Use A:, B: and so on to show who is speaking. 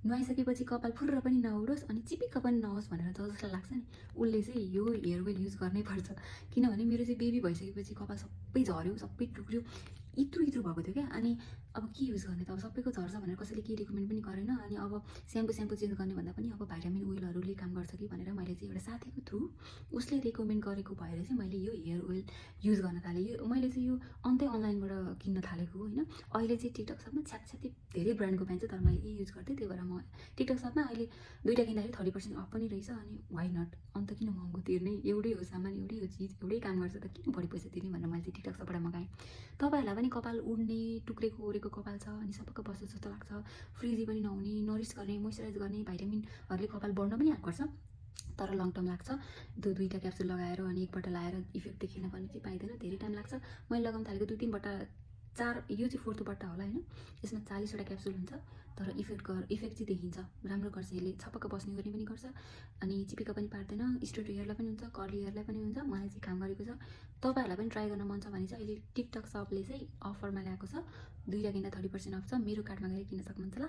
A: नुहाइसकेपछि कपाल फुर्र पनि नउडोस् अनि चिपिक्क पनि नहोस् भनेर जसलाई लाग्छ नि उसले चाहिँ यो हेयर ओइल युज गर्नै पर्छ। किनभने मेरो चाहिँ बेबी भइसकेपछि कपाल सबै झऱ्यो, सबै टुक्रियो, इत्रु भएको थियो क्या। अनि अब के युज गर्ने त, अब सबैको झर्छ भनेर कसैले के रिकमेन्ड पनि गरेन। अनि अब स्याम्पू चेन्ज गर्ने भन्दा पनि अब भाइटामिन ओइलहरूले काम गर्छ कि भनेर मैले चाहिँ एउटा साथीको थ्रु उसले रिकमेन्ड गरेको भएर चाहिँ मैले यो हेयर ओइल युज गर्न थालेँ। यो मैले चाहिँ यो अन्तै अनलाइनबाट किन्न थालेको होइन। अहिले चाहिँ टिकटक सपमा छ्यापछ्यापी धेरै ब्रान्डको पाइन्छ, तर मैले यही युज गर्थेँ। त्यही भएर म टिकटक सपमा अहिले दुईवटा किन्दाखेरि 30% अफ पनि रहेछ। अनि वाइ नट, अन्त किन महँगो तिर्ने, एउटै हो सामान, एउटै हो चिज, एउटै काम गर्छ त किन बढी पैसा तिर्ने भनेर मैले चाहिँ टिकटक सपबाट मगाएँ। तपाईँहरूलाई पनि कपाल उड्ने, टुक्रेको ओरेको कपाल छ अनि सबैको बस्छ जस्तो लाग्छ, फ्रिजी पनि नहुने, नरिस गर्ने, मोइस्चराइज गर्ने, भाइटामिनहरूले कपाल बढ्न पनि हेल्प गर्छ, तर लङ टर्म लाग्छ। दुईवटा क्याप्सुल लगाएर अनि एकपल्ट लगाएर इफेक्ट देखिन पनि चाहिँ पाइँदैन, धेरै टाइम लाग्छ। मैले लगाउन थालेको 2-3 बट्टा 4, यो चाहिँ 4थो बट्टा होला होइन। यसमा 40वटा क्याप्सुल हुन्छ, तर इफेक्ट चाहिँ देखिन्छ, राम्रो गर्छ यसले, छपक्क बस्ने गर्ने पनि गर्छ अनि चिपिक्क पनि पार्दैन। स्ट्रेट हेयरलाई पनि हुन्छ, कर्ली हेयरलाई पनि हुन्छ, मलाई चाहिँ काम गरेको छ। तपाईँहरूलाई पनि ट्राई गर्न मन छ भने चाहिँ अहिले टिकटक सपले चाहिँ अफरमा ल्याएको छ, दुईवटा किन्दा 30% अफ छ। मेरो कार्डमा गएर किन्न सक्नुहुन्छ ल।